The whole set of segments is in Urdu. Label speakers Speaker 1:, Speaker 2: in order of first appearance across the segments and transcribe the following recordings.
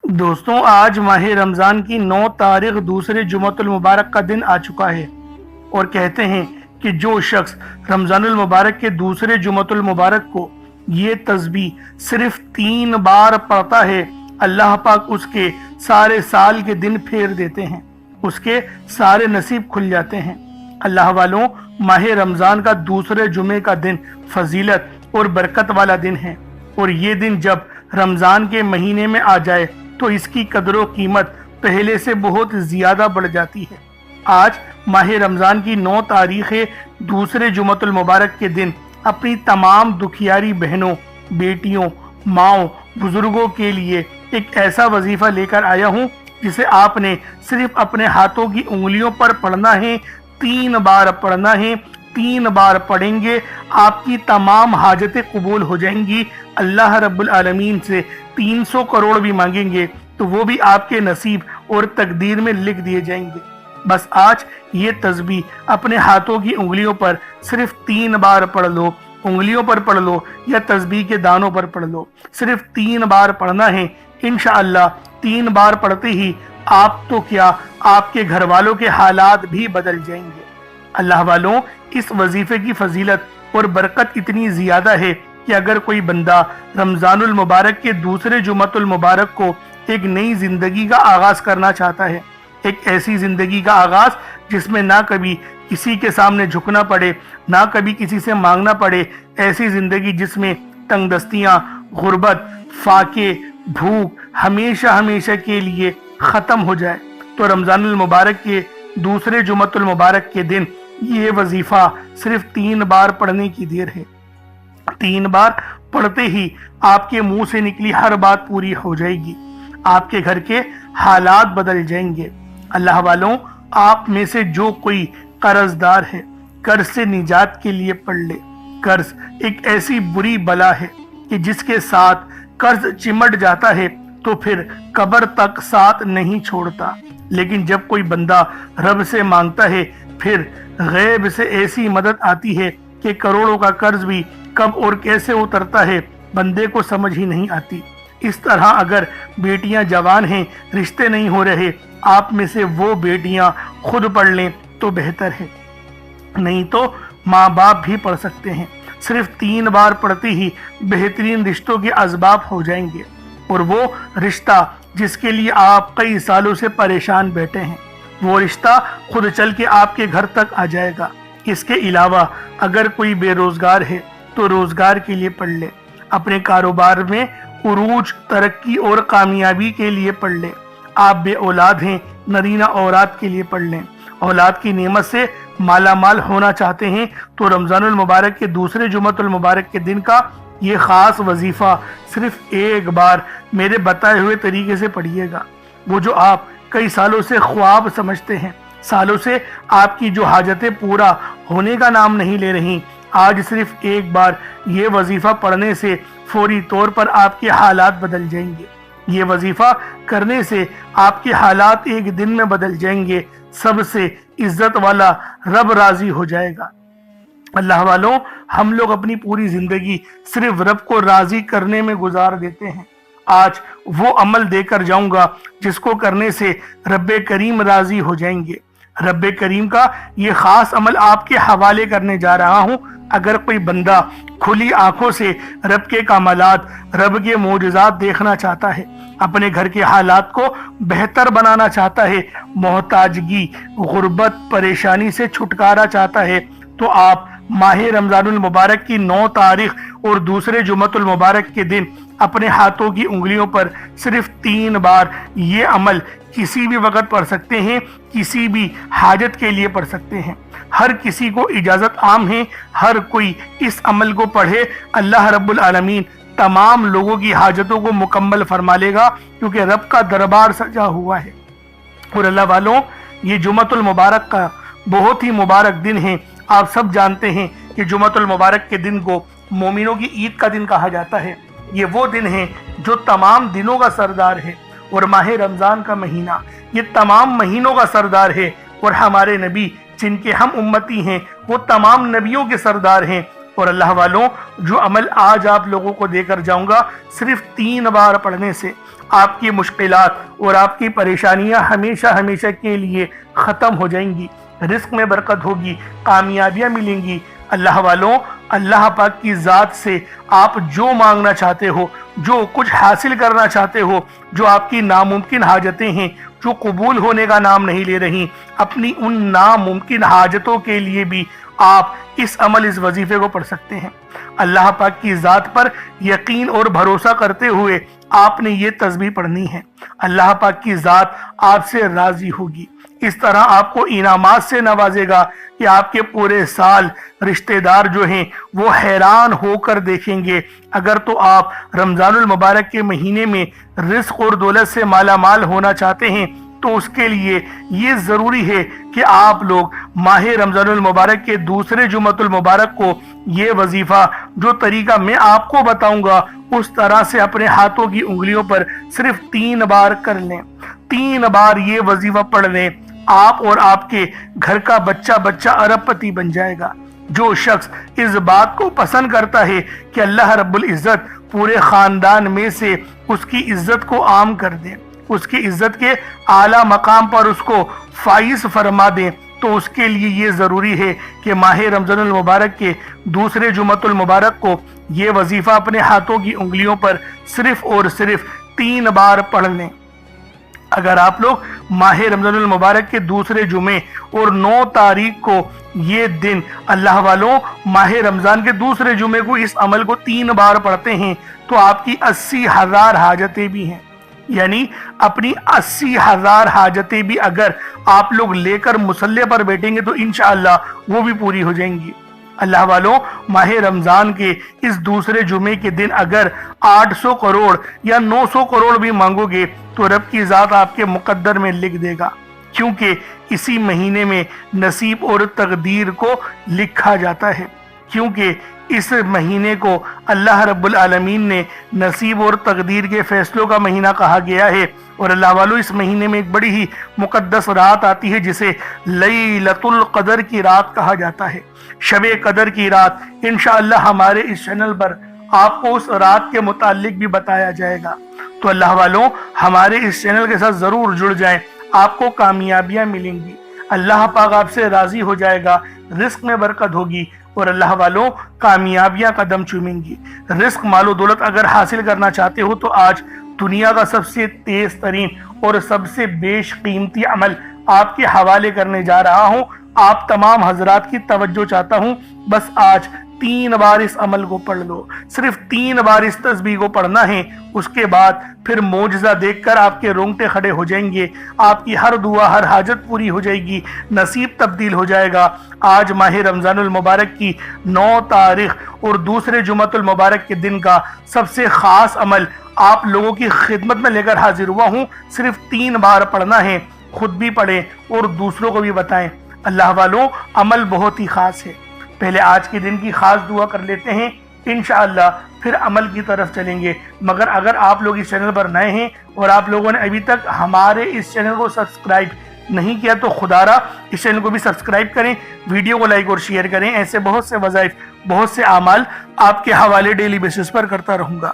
Speaker 1: دوستوں، آج ماہ رمضان کی 9 تاریخ دوسرے جمعۃ المبارک کا دن آ چکا ہے، اور کہتے ہیں کہ جو شخص رمضان المبارک کے دوسرے جمعۃ المبارک کو یہ تسبیح صرف 3 بار پڑھتا ہے، اللہ پاک اس کے سارے سال کے دن پھیر دیتے ہیں، اس کے سارے نصیب کھل جاتے ہیں۔ اللہ والوں، ماہ رمضان کا دوسرے جمعے کا دن فضیلت اور برکت والا دن ہے، اور یہ دن جب رمضان کے مہینے میں آ جائے تو اس کی قدر و قیمت پہلے سے بہت زیادہ بڑھ جاتی ہے۔ آج ماہ رمضان کی 9 تاریخ دوسرے جمعۃ المبارک کے دن اپنی تمام دکھیاری بہنوں، بیٹیوں، ماؤں، بزرگوں کے لیے ایک ایسا وظیفہ لے کر آیا ہوں جسے آپ نے صرف اپنے ہاتھوں کی انگلیوں پر پڑھنا ہے، 3 بار پڑھنا ہے۔ 3 بار پڑھیں گے، آپ کی تمام حاجتیں قبول ہو جائیں گی۔ اللہ رب العالمین سے 300 کروڑ بھی مانگیں گے تو وہ بھی آپ کے نصیب اور تقدیر میں لکھ دیے جائیں گے۔ بس آج یہ تسبیح اپنے ہاتھوں کی انگلیوں پر صرف 3 بار پڑھ لو، انگلیوں پر پڑھ لو یا تسبیح کے دانوں پر پڑھ لو، صرف 3 بار پڑھنا ہے۔ انشاءاللہ 3 بار پڑھتے ہی آپ تو کیا، آپ کے گھر والوں کے حالات بھی بدل جائیں گے۔ اللہ والوں، اس وظیفے کی فضیلت اور برکت اتنی زیادہ ہے کہ اگر کوئی بندہ رمضان المبارک کے دوسرے جمعۃ المبارک کو ایک نئی زندگی کا آغاز کرنا چاہتا ہے، ایک ایسی زندگی کا آغاز جس میں نہ کبھی کسی کے سامنے جھکنا پڑے، نہ کبھی کسی سے مانگنا پڑے، ایسی زندگی جس میں تنگ دستیاں، غربت، فاقے، بھوک ہمیشہ ہمیشہ کے لیے ختم ہو جائے، تو رمضان المبارک کے دوسرے جمعۃ المبارک کے دن یہ وظیفہ صرف 3 بار پڑھنے کی دیر ہے۔ 3 بار پڑھتے ہی آپ کے منہ سے نکلی ہر بات پوری ہو جائے گی، آپ کے گھر کے حالات بدل جائیں گے۔ اللہ والوں، آپ میں سے جو کوئی قرض دار ہے، قرض سے نجات کے لیے پڑھ لے۔ قرض ایک ایسی بری بلا ہے کہ جس کے ساتھ قرض چمٹ جاتا ہے تو پھر قبر تک ساتھ نہیں چھوڑتا، لیکن جب کوئی بندہ رب سے مانگتا ہے، پھر غیب سے ایسی مدد آتی ہے کہ کروڑوں کا قرض بھی کب اور کیسے اترتا ہے بندے کو سمجھ ہی نہیں آتی۔ اس طرح اگر بیٹیاں جوان ہیں، رشتے نہیں ہو رہے، آپ میں سے وہ بیٹیاں خود پڑھ لیں تو بہتر ہے، نہیں تو ماں باپ بھی پڑھ سکتے ہیں۔ صرف 3 بار پڑھتے ہی بہترین رشتوں کے اسباب ہو جائیں گے، اور وہ رشتہ جس کے لیے آپ کئی سالوں سے پریشان بیٹھے ہیں، وہ رشتہ خود چل کے آپ کے گھر تک آ جائے گا۔ اس کے علاوہ اگر کوئی بے روزگار ہے تو روزگار کے لیے پڑھ لے، اپنے کاروبار میں عروج، ترقی اور کامیابی کے لیے پڑھ لے۔ آپ بے اولاد ہیں، نرینہ اولاد کے لیے پڑھ لیں۔ اولاد کی نعمت سے مالا مال ہونا چاہتے ہیں تو رمضان المبارک کے دوسرے جمعۃ المبارک کے دن کا یہ خاص وظیفہ صرف 1 بار میرے بتائے ہوئے طریقے سے پڑھیے گا۔ وہ جو آپ کئی سالوں سے خواب سمجھتے ہیں، سالوں سے آپ کی جو حاجتیں پورا ہونے کا نام نہیں لے رہی، آج صرف 1 بار یہ وظیفہ پڑھنے سے فوری طور پر آپ کے حالات بدل جائیں گے۔ یہ وظیفہ کرنے سے آپ کے حالات ایک دن میں بدل جائیں گے، سب سے عزت والا رب راضی ہو جائے گا۔ اللہ والوں، ہم لوگ اپنی پوری زندگی صرف رب کو راضی کرنے میں گزار دیتے ہیں۔ آج وہ عمل دے کر جاؤں گا جس کو کرنے سے رب کریم راضی ہو جائیں گے۔ رب کریم کا یہ خاص عمل آپ کے حوالے کرنے جا رہا ہوں۔ اگر کوئی بندہ کھلی آنکھوں سے رب کے کمالات، رب کے معجزات دیکھنا چاہتا ہے، اپنے گھر کے حالات کو بہتر بنانا چاہتا ہے، محتاجگی، غربت، پریشانی سے چھٹکارا چاہتا ہے، تو آپ ماہ رمضان المبارک کی 9 تاریخ اور دوسرے جمعۃ المبارک کے دن اپنے ہاتھوں کی انگلیوں پر صرف 3 بار یہ عمل کسی بھی وقت پڑھ سکتے ہیں، کسی بھی حاجت کے لیے پڑھ سکتے ہیں۔ ہر کسی کو اجازت عام ہے، ہر کوئی اس عمل کو پڑھے، اللہ رب العالمین تمام لوگوں کی حاجتوں کو مکمل فرما لے گا، کیونکہ رب کا دربار سجا ہوا ہے۔ اور اللہ والوں، یہ جمعۃ المبارک کا بہت ہی مبارک دن ہے۔ آپ سب جانتے ہیں کہ جمعۃ المبارک کے دن کو مومنوں کی عید کا دن کہا جاتا ہے۔ یہ وہ دن ہے جو تمام دنوں کا سردار ہے، اور ماہ رمضان کا مہینہ یہ تمام مہینوں کا سردار ہے، اور ہمارے نبی جن کے ہم امتی ہیں وہ تمام نبیوں کے سردار ہیں۔ اور اللہ والوں، جو عمل آج آپ لوگوں کو دے کر جاؤں گا، صرف 3 بار پڑھنے سے آپ کی مشکلات اور آپ کی پریشانیاں ہمیشہ ہمیشہ کے لیے ختم ہو جائیں گی، رزق میں برکت ہوگی، کامیابیاں ملیں گی۔ اللہ والوں، اللہ پاک کی ذات سے آپ جو مانگنا چاہتے ہو، جو کچھ حاصل کرنا چاہتے ہو، جو آپ کی ناممکن حاجتیں ہیں جو قبول ہونے کا نام نہیں لے رہی، اپنی ان ناممکن حاجتوں کے لیے بھی آپ اس وظیفے کو پڑھ سکتے ہیں۔ اللہ پاک کی ذات پر یقین اور بھروسہ کرتے ہوئے آپ نے یہ تسبیح پڑھنی ہے۔ اللہ پاک کی ذات آپ سے راضی ہوگی، اس طرح آپ کو انعامات سے نوازے گا کہ آپ کے پورے سال رشتہ دار جو ہیں وہ حیران ہو کر دیکھیں گے۔ اگر تو آپ رمضان المبارک کے مہینے میں رزق اور دولت سے مالا مال ہونا چاہتے ہیں تو اس کے لیے یہ ضروری ہے کہ آپ لوگ ماہ رمضان المبارک کے دوسرے جمعۃ المبارک کو یہ وظیفہ جو طریقہ میں آپ کو بتاؤں گا اس طرح سے اپنے ہاتھوں کی انگلیوں پر صرف 3 بار کر لیں۔ 3 بار یہ وظیفہ پڑھ لیں، آپ اور آپ کے گھر کا بچہ ارب پتی بن جائے گا۔ جو شخص اس بات کو پسند کرتا ہے کہ اللہ رب العزت پورے خاندان میں سے اس کی عزت کو عام کر دے، اس کی عزت کے اعلیٰ مقام پر اس کو فائز فرما دیں، تو اس کے لیے یہ ضروری ہے کہ ماہ رمضان المبارک کے دوسرے جمعۃ المبارک کو یہ وظیفہ اپنے ہاتھوں کی انگلیوں پر صرف اور صرف 3 بار پڑھ لیں۔ اگر آپ لوگ ماہ رمضان المبارک کے دوسرے جمعے اور 9 تاریخ کو یہ دن اللہ والوں ماہ رمضان کے دوسرے جمعے کو اس عمل کو 3 بار پڑھتے ہیں تو آپ کی 80,000 حاجتیں بھی ہیں، یعنی اپنی 80,000 حاجتیں بھی اگر آپ لوگ لے کر مصلی پر بیٹھیں گے تو انشاءاللہ وہ بھی پوری ہو جائیں گی۔ اللہ والوں، ماہ رمضان کے اس دوسرے جمعے کے دن اگر 800 کروڑ یا 900 کروڑ بھی مانگو گے تو رب کی ذات آپ کے مقدر میں لکھ دے گا، کیونکہ اسی مہینے میں نصیب اور تقدیر کو لکھا جاتا ہے، کیونکہ اس مہینے کو اللہ رب العالمین نے نصیب اور تقدیر کے فیصلوں کا مہینہ کہا گیا ہے۔ اور اللہ والو، اس مہینے میں ایک بڑی ہی مقدس رات آتی ہے جسے لیلۃ القدر کی رات کہا جاتا ہے، شب قدر کی رات۔ انشاءاللہ ہمارے اس چینل پر آپ کو اس رات کے متعلق بھی بتایا جائے گا، تو اللہ والوں ہمارے اس چینل کے ساتھ ضرور جڑ جائیں، آپ کو کامیابیاں ملیں گی، اللہ پاک آپ سے راضی ہو جائے گا، رزق میں برکت ہوگی اور اللہ والوں کامیابیاں قدم چومیں گی۔ رزق، مال و دولت اگر حاصل کرنا چاہتے ہو تو آج دنیا کا سب سے تیز ترین اور سب سے بیش قیمتی عمل آپ کے حوالے کرنے جا رہا ہوں۔ آپ تمام حضرات کی توجہ چاہتا ہوں، بس آج 3 بار اس عمل کو پڑھ لو، صرف 3 بار اس تسبیح کو پڑھنا ہے، اس کے بعد پھر معجزہ دیکھ کر آپ کے رونگٹے کھڑے ہو جائیں گے، آپ کی ہر دعا ہر حاجت پوری ہو جائے گی، نصیب تبدیل ہو جائے گا۔ آج ماہ رمضان المبارک کی 9 تاریخ اور دوسرے جمعۃ المبارک کے دن کا سب سے خاص عمل آپ لوگوں کی خدمت میں لے کر حاضر ہوا ہوں، صرف 3 بار پڑھنا ہے، خود بھی پڑھیں اور دوسروں کو بھی بتائیں۔ اللہ والوں، عمل بہت ہی خاص ہے، پہلے آج کے دن کی خاص دعا کر لیتے ہیں، انشاءاللہ پھر عمل کی طرف چلیں گے۔ مگر اگر آپ لوگ اس چینل پر نئے ہیں اور آپ لوگوں نے ابھی تک ہمارے اس چینل کو سبسکرائب نہیں کیا تو خدا را اس چینل کو بھی سبسکرائب کریں، ویڈیو کو لائک اور شیئر کریں۔ ایسے بہت سے وظائف، بہت سے اعمال آپ کے حوالے ڈیلی بیسس پر کرتا رہوں گا۔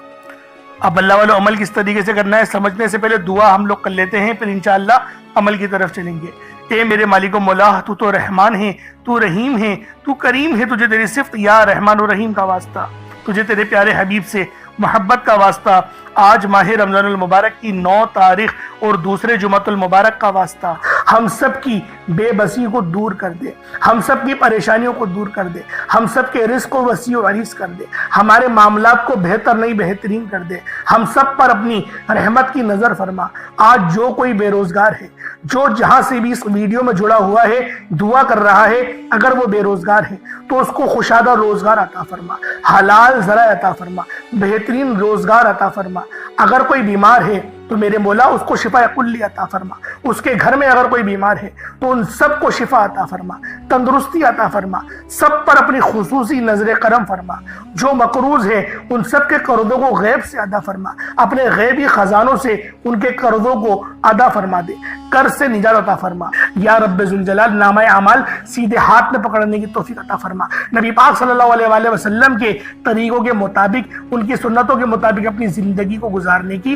Speaker 1: اب اللہ والو، عمل کس طریقے سے کرنا ہے سمجھنے سے پہلے دعا ہم لوگ کر لیتے ہیں، پھر انشاءاللہ عمل کی طرف چلیں گے۔ اے میرے مالک و مولا، تو تو رحمان ہے، تو رحیم ہے، تو کریم ہے، تجھے تیری صفت یا رحمان و رحیم کا واسطہ، تجھے تیرے پیارے حبیب سے محبت کا واسطہ، آج ماہ رمضان المبارک کی 9 تاریخ اور دوسرے جمعۃ المبارک کا واسطہ، ہم سب کی بے بسی کو دور کر دے، ہم سب کی پریشانیوں کو دور کر دے، ہم سب کے رزق کو وسیع و عریض کر دے، ہمارے معاملات کو بہتر نہیں بہترین کر دے، ہم سب پر اپنی رحمت کی نظر فرما۔ آج جو کوئی بے روزگار ہے، جو جہاں سے بھی اس ویڈیو میں جڑا ہوا ہے دعا کر رہا ہے، اگر وہ بے روزگار ہے تو اس کو خوشادہ روزگار عطا فرما، حلال ذرائع عطا فرما، بہترین روزگار عطا فرما۔ اگر کوئی بیمار ہے تو میرے مولا اس کو شفا کلی عطا فرما، اس کے گھر میں اگر کوئی بیمار ہے تو ان سب کو شفا عطا فرما، تندرستی عطا فرما، سب پر اپنی خصوصی نظر کرم فرما۔ جو مقروض ہے ان سب کے قرضوں کو غیب سے ادا فرما، اپنے غیبی خزانوں سے ان کے قرضوں کو ادا فرما دے، قرض سے نجات عطا فرما۔ یا رب ذوالجلال، نامہ اعمال سیدھے ہاتھ میں پکڑنے کی توفیق عطا فرما، نبی پاک صلی اللہ علیہ وآلہ وسلم کے طریقوں کے مطابق، ان کی سنتوں کے مطابق اپنی زندگی کو گزارنے کی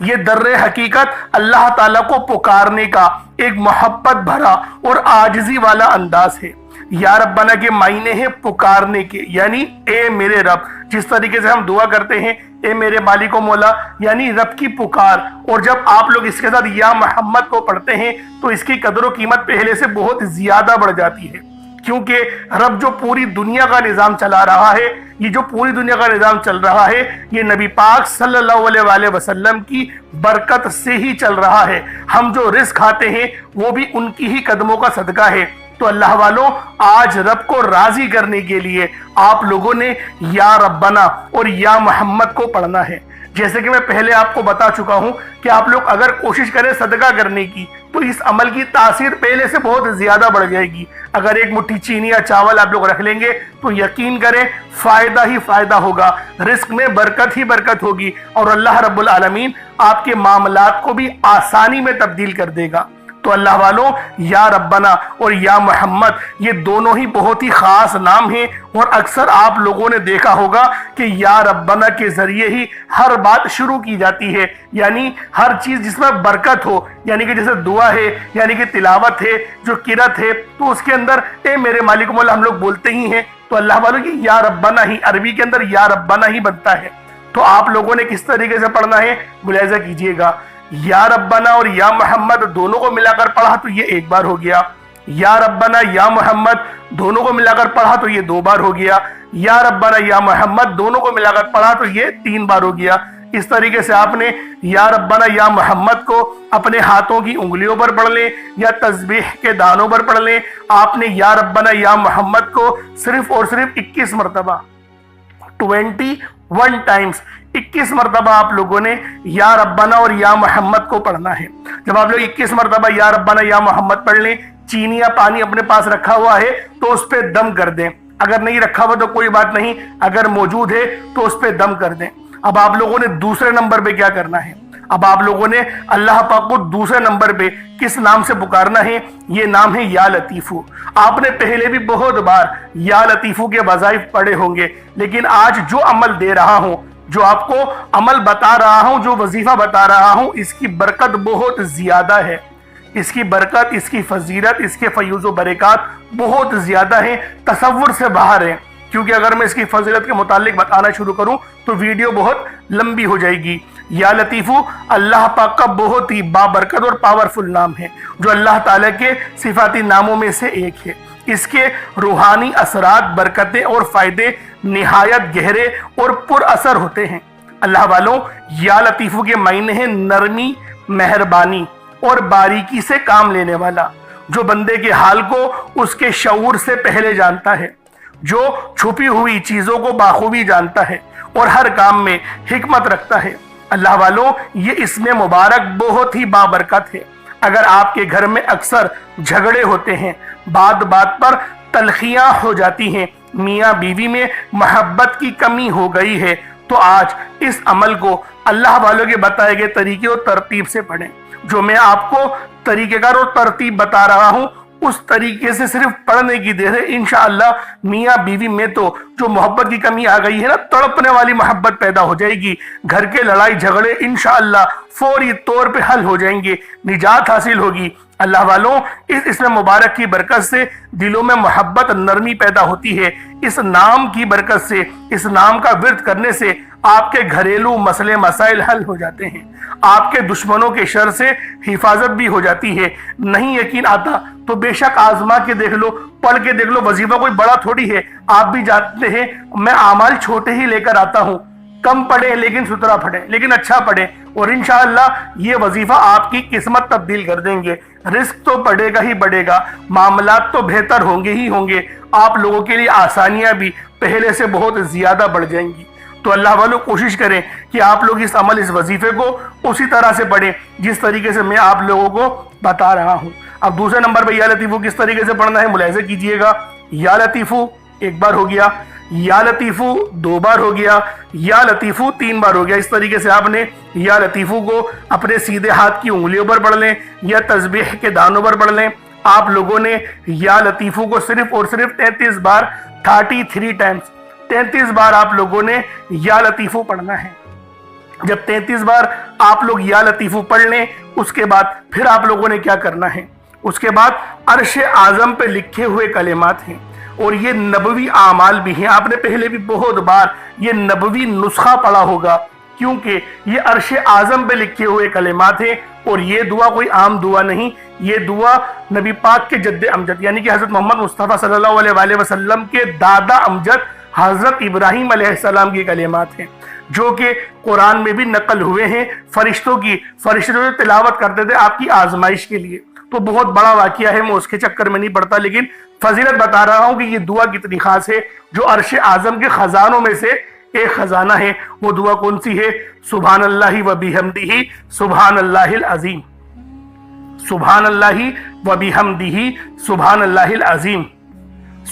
Speaker 1: یہ در حقیقت اللہ تعالیٰ کو پکارنے کا ایک محبت بھرا اور عاجزی والا انداز ہے۔ یا ربنا کے معنی ہے پکارنے کے، یعنی اے میرے رب، جس طریقے سے ہم دعا کرتے ہیں اے میرے مالک و مولا، یعنی رب کی پکار۔ اور جب آپ لوگ اس کے ساتھ یا محمد کو پڑھتے ہیں تو اس کی قدر و قیمت پہلے سے بہت زیادہ بڑھ جاتی ہے، کیونکہ رب جو پوری دنیا کا نظام چلا رہا ہے، یہ جو پوری دنیا کا نظام چل رہا ہے، یہ نبی پاک صلی اللہ علیہ وآلہ وسلم کی برکت سے ہی چل رہا ہے۔ ہم جو رزق کھاتے ہیں وہ بھی ان کی ہی قدموں کا صدقہ ہے۔ تو اللہ والوں، آج رب کو راضی کرنے کے لیے آپ لوگوں نے یا ربنا اور یا محمد کو پڑھنا ہے۔ جیسے کہ میں پہلے آپ کو بتا چکا ہوں کہ آپ لوگ اگر کوشش کریں صدقہ کرنے کی تو اس عمل کی تاثیر پہلے سے بہت زیادہ بڑھ جائے گی۔ اگر ایک مٹھی چینی یا چاول آپ لوگ رکھ لیں گے تو یقین کریں فائدہ ہی فائدہ ہوگا، رزق میں برکت ہی برکت ہوگی، اور اللہ رب العالمین آپ کے معاملات کو بھی آسانی میں تبدیل کر دے گا۔ تو اللہ والوں، یا ربنا اور یا محمد یہ دونوں ہی بہت ہی خاص نام ہیں، اور اکثر آپ لوگوں نے دیکھا ہوگا کہ یا ربنا کے ذریعے ہی ہر بات شروع کی جاتی ہے، یعنی ہر چیز جس میں برکت ہو، یعنی کہ جیسے دعا ہے، یعنی کہ تلاوت ہے، جو قرات ہے، تو اس کے اندر اے میرے مالک مولا ہم لوگ بولتے ہی ہیں۔ تو اللہ والوں کی یا ربنا ہی عربی کے اندر یا ربنا ہی بنتا ہے۔ تو آپ لوگوں نے کس طریقے سے پڑھنا ہے ملاحظہ کیجئے گا۔ یا ربنا اور یا محمد دونوں کو ملا کر پڑھا تو یہ ایک بار ہو گیا، یا ربنا یا محمد دونوں کو ملا کر پڑھا تو یہ دو بار ہو گیا، یا ربنا یا محمد دونوں کو ملا کر پڑھا تو یہ تین بار ہو گیا۔ اس طریقے سے آپ نے یا ربنا یا محمد کو اپنے ہاتھوں کی انگلیوں پر پڑھ لیں یا تسبیح کے دانوں پر پڑھ لیں۔ آپ نے یا ربنا یا محمد کو صرف اور صرف 21 مرتبہ 21 ٹائمز 21 مرتبہ آپ لوگوں نے یا ربنا اور یا محمد کو پڑھنا ہے۔ جب آپ لوگ 21 مرتبہ یا ربنا یا محمد پڑھ لیں، چینی یا پانی اپنے پاس رکھا ہوا ہے تو اس پہ دم کر دیں، اگر نہیں رکھا ہوا تو کوئی بات نہیں، اگر موجود ہے تو اس پہ دم کر دیں۔ اب آپ لوگوں نے دوسرے نمبر پہ کیا کرنا ہے؟ اب آپ لوگوں نے اللہ پاک کو دوسرے نمبر پہ کس نام سے پکارنا ہے؟ یہ نام ہے یا لطیفو۔ آپ نے پہلے بھی بہت بار یا لطیفو کے وظائف پڑھے ہوں گے، لیکن آج جو عمل دے رہا ہوں، جو آپ کو عمل بتا رہا ہوں، جو وظیفہ بتا رہا ہوں، اس کی برکت بہت زیادہ ہے، اس کی برکت، اس کی فضیلت، اس کے فیوز و برکات بہت زیادہ ہیں، تصور سے باہر ہیں۔ کیونکہ اگر میں اس کی فضیلت کے متعلق بتانا شروع کروں تو ویڈیو بہت لمبی ہو جائے گی۔ یا لطیفو اللہ پاک کا بہت ہی بابرکت اور پاورفل نام ہے، جو اللہ تعالیٰ کے صفاتی ناموں میں سے ایک ہے۔ اس کے روحانی اثرات، برکتیں اور فائدے نہایت گہرے اور پر اثر ہوتے ہیں۔ اللہ والوں، یا لطیفو کے معنی ہیں نرمی، مہربانی اور باریکی سے کام لینے والا، جو بندے کے حال کو اس کے شعور سے پہلے جانتا ہے، جو چھپی ہوئی چیزوں کو بخوبی جانتا ہے اور ہر کام میں حکمت رکھتا ہے۔ اللہ والوں، یہ اسم مبارک بہت ہی بابرکت ہے۔ اگر آپ کے گھر میں اکثر جھگڑے ہوتے ہیں، بات بات پر تلخیاں ہو جاتی ہیں، میاں بیوی میں محبت کی کمی ہو گئی ہے، تو آج اس عمل کو اللہ والوں کے بتائے گئے طریقے اور ترتیب سے پڑھیں۔ جو میں آپ کو طریقہ کار اور ترتیب بتا رہا ہوں، اس طریقے سے صرف پڑھنے کی دیر ہے، انشاءاللہ میاں بیوی میں تو جو محبت کی کمی آ گئی ہے نا، تڑپنے والی محبت پیدا ہو جائے گی، گھر کے لڑائی جھگڑے انشاءاللہ فوری طور پہ حل ہو جائیں گے، نجات حاصل ہوگی۔ اللہ والوں، اس اسم مبارک کی برکت سے دلوں میں محبت، نرمی پیدا ہوتی ہے۔ اس نام کی برکت سے، اس نام کا ورد کرنے سے آپ کے گھریلو مسئلے مسائل حل ہو جاتے ہیں، آپ کے دشمنوں کے شر سے حفاظت بھی ہو جاتی ہے۔ نہیں یقین آتا تو بے شک آزما کے دیکھ لو، پڑھ کے دیکھ لو، وظیفہ کوئی بڑا تھوڑی ہے۔ آپ بھی جانتے ہیں میں اعمال چھوٹے ہی لے کر آتا ہوں، کم پڑھیں لیکن ستھرا پڑھیں، لیکن اچھا پڑھیں، اور انشاءاللہ یہ وظیفہ آپ کی قسمت تبدیل کر دیں گے۔ رزق تو بڑھے گا ہی بڑھے گا، معاملات تو بہتر ہوں گے ہی ہوں گے، آپ لوگوں کے لیے آسانیاں بھی پہلے سے بہت زیادہ بڑھ جائیں گی۔ تو اللہ والوں، کوشش کریں کہ آپ لوگ اس عمل، اس وظیفے کو اسی طرح سے پڑھیں جس طریقے سے میں آپ لوگوں کو بتا رہا ہوں۔ اب دوسرے نمبر پہ یا لطیفو کس طریقے سے پڑھنا ہے ملاحظہ کیجئے گا۔ یا لطیفو ایک بار ہو گیا، یا لطیفو دو بار ہو گیا، یا لطیفو تین بار ہو گیا۔ اس طریقے سے آپ نے یا لطیفو کو اپنے سیدھے ہاتھ کی انگلیوں پر پڑھ لیں یا تسبیح کے دانوں پر پڑھ لیں۔ آپ لوگوں نے یا لطیفو کو صرف اور صرف 33 بار 33 ٹائمز 33 بار آپ لوگوں نے یا لطیفو پڑھنا ہے۔ جب 33 بار آپ لوگ یا لطیفو پڑھ لیں، اس کے بعد پھر آپ لوگوں نے کیا کرنا ہے، اس کے بعد عرش اعظم پہ لکھے ہوئے کلمات ہیں اور یہ نبوی اعمال بھی ہیں۔ آپ نے پہلے بھی بہت بار یہ نبوی نسخہ پڑھا ہوگا، کیونکہ یہ عرش اعظم پہ لکھے ہوئے کلمات ہیں اور یہ دعا کوئی عام دعا نہیں، یہ دعا نبی پاک کے جد امجد یعنی کہ حضرت محمد مصطفیٰ صلی اللہ علیہ وآلہ وسلم کے دادا امجد حضرت ابراہیم علیہ السلام کی کلمات ہیں، جو کہ قرآن میں بھی نقل ہوئے ہیں فرشتوں سے تلاوت کرتے تھے آپ کی آزمائش کے لیے۔ تو بہت بڑا واقعہ ہے، میں اس کے چکر میں نہیں پڑتا، لیکن فضیلت بتا رہا ہوں کہ یہ دعا کتنی خاص ہے، جو عرش اعظم کے خزانوں میں سے ایک خزانہ ہے۔ وہ دعا کون سی ہے؟ سبحان اللہ و بحمدہ سبحان اللہ العظیم، سبحان اللہ و بحمدہ سبحان اللہ العظیم،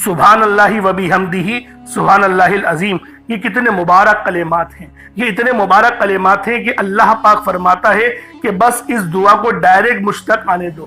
Speaker 1: سبحان اللہ و بحمدہ سبحان اللہ العظیم۔ یہ کتنے مبارک کلمات ہیں، یہ اتنے مبارک کلمات ہیں کہ اللہ پاک فرماتا ہے کہ بس اس دعا کو ڈائریکٹ مجھ تک آنے دو،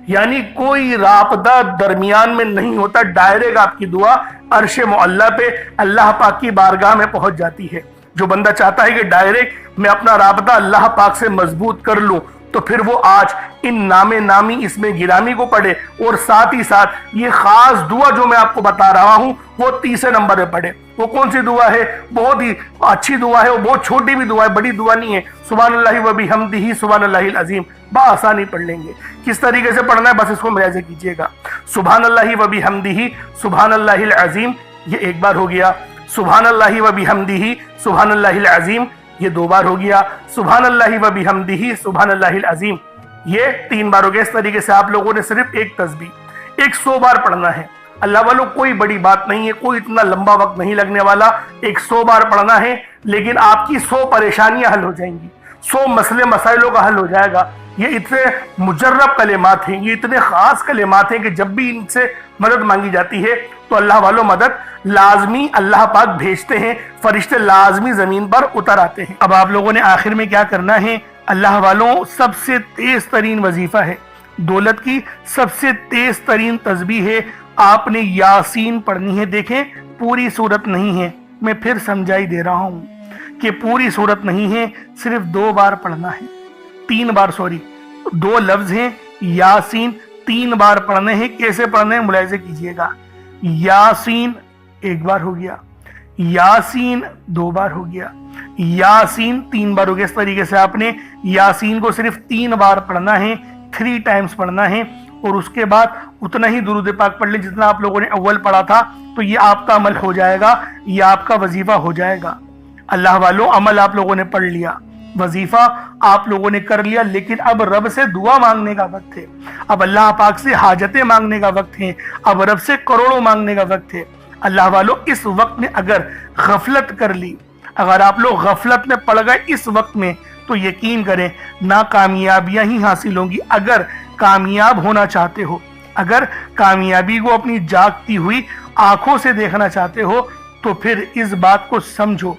Speaker 1: یعنی کوئی رابطہ درمیان میں نہیں ہوتا، ڈائریکٹ آپ کی دعا عرش معلی پہ اللہ پاک کی بارگاہ میں پہنچ جاتی ہے۔ جو بندہ چاہتا ہے کہ ڈائریکٹ میں اپنا رابطہ اللہ پاک سے مضبوط کر لوں، تو پھر وہ آج ان نام نامی اس میں گرامی کو پڑھے اور ساتھ ہی ساتھ یہ خاص دعا جو میں آپ کو بتا رہا ہوں وہ تیسرے نمبر پہ پڑھے۔ وہ کون سی دعا ہے؟ بہت ہی اچھی دعا ہے، وہ بہت چھوٹی بھی دعا ہے، بڑی دعا نہیں ہے۔ سبحان اللہ و بحمدہ سبحان اللہ العظیم بآسانی پڑھ لیں گے۔ کس طریقے سے پڑھنا ہے بس اس کو ملاحظہ کیجئے گا۔ سبحان اللہ و بحمدہ سبحان اللہ العظیم، یہ ایک بار ہو گیا۔ سبحان اللہ و بحمدہ سبحان اللہ العظیم، یہ دو بار ہو گیا۔ سبحان اللہ و بحمدہ سبحان اللہ العظیم، یہ تین بار ہو گیا۔ اس طریقے سے آپ لوگوں نے صرف ایک تسبیح 100 بار پڑھنا ہے۔ اللہ والوں کوئی بڑی بات نہیں ہے، کوئی اتنا لمبا وقت نہیں لگنے والا، 100 بار پڑھنا ہے، لیکن آپ کی 100 پریشانیاں حل ہو جائیں گی، 100 مسئلے مسائلوں کا حل ہو جائے گا۔ یہ اتنے مجرب کلمات ہیں، یہ اتنے خاص کلمات ہیں کہ جب بھی ان سے مدد مانگی جاتی ہے تو اللہ والوں مدد لازمی اللہ پاک بھیجتے ہیں، فرشتے لازمی زمین پر اتر آتے ہیں۔ اب آپ لوگوں نے آخر میں کیا کرنا ہے؟ اللہ والوں سب سے تیز ترین وظیفہ ہے، دولت کی سب سے تیز ترین تسبیح ہے، آپ نے یاسین پڑھنی ہے۔ دیکھیں پوری صورت نہیں ہے، میں پھر سمجھائی دے رہا ہوں کہ پوری صورت نہیں ہے، صرف 2 بار پڑھنا ہے، 3 بار، سوری 2 لفظ ہیں یاسین، 3 بار پڑھنے ہیں۔ کیسے پڑھنے ہیں ملاحظہ کیجئے گا۔ یاسین 1 بار ہو گیا، یاسین 2 بار ہو گیا، یاسین 3 بار ہو گیا۔ اس طریقے سے آپ نے یاسین کو صرف 3 بار پڑھنا ہے، 3 ٹائمز پڑھنا ہے، اور اس کے بعد اتنا ہی درود پاک پڑھ لیں جتنا آپ لوگوں نے اول پڑھا تھا، تو یہ آپ کا عمل ہو جائے گا، یہ آپ کا وظیفہ ہو جائے گا۔ اللہ والوں عمل آپ لوگوں نے پڑھ لیا، وظیفہ آپ لوگوں نے کر لیا، لیکن اب رب سے دعا مانگنے کا وقت ہے، اب اللہ پاک سے حاجتیں مانگنے کا وقت ہے، اب رب سے کروڑوں مانگنے کا وقت ہے۔ اللہ والوں اس وقت میں اگر غفلت کر لی، اگر آپ لوگ غفلت میں پڑ گئے اس وقت میں، تو یقین کریں ناکامیابیاں ہی حاصل ہوں گی۔ اگر کامیاب ہونا چاہتے ہو، اگر کامیابی کو اپنی جاگتی ہوئی آنکھوں سے دیکھنا چاہتے ہو، تو پھر اس بات کو سمجھو،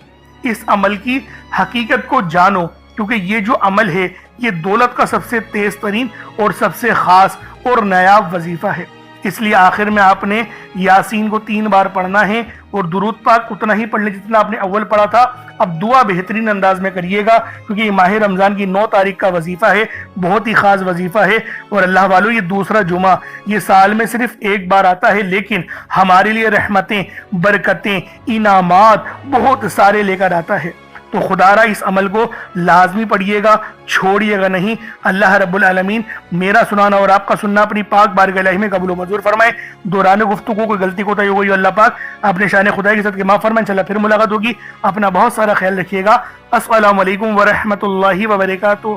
Speaker 1: اس عمل کی حقیقت کو جانو، کیونکہ یہ جو عمل ہے یہ دولت کا سب سے تیز ترین اور سب سے خاص اور نایاب وظیفہ ہے۔ اس لیے آخر میں آپ نے یاسین کو 3 بار پڑھنا ہے اور درود پاک اتنا ہی پڑھنے جتنا آپ نے اول پڑھا تھا۔ اب دعا بہترین انداز میں کریے گا، کیونکہ یہ ماہ رمضان کی 9 تاریخ کا وظیفہ ہے، بہت ہی خاص وظیفہ ہے، اور اللہ والوں یہ دوسرا جمعہ یہ سال میں صرف 1 بار آتا ہے، لیکن ہمارے لیے رحمتیں، برکتیں، انعامات بہت سارے لے کر آتا ہے۔ تو خدا را اس عمل کو لازمی پڑھیے گا، چھوڑیے گا نہیں۔ اللہ رب العالمین میرا سنانا اور آپ کا سننا اپنی پاک بارگاہ الہی میں قبول و منظور فرمائے۔ دوران گفتگو کوئی غلطی کوتاہی ہو گئی اللہ پاک اپنے شان خدا کی عزت کے معاف فرمائے۔ انشاءاللہ پھر ملاقات ہوگی، اپنا بہت سارا خیال رکھیے گا۔ السلام علیکم ورحمۃ اللہ وبرکاتہ۔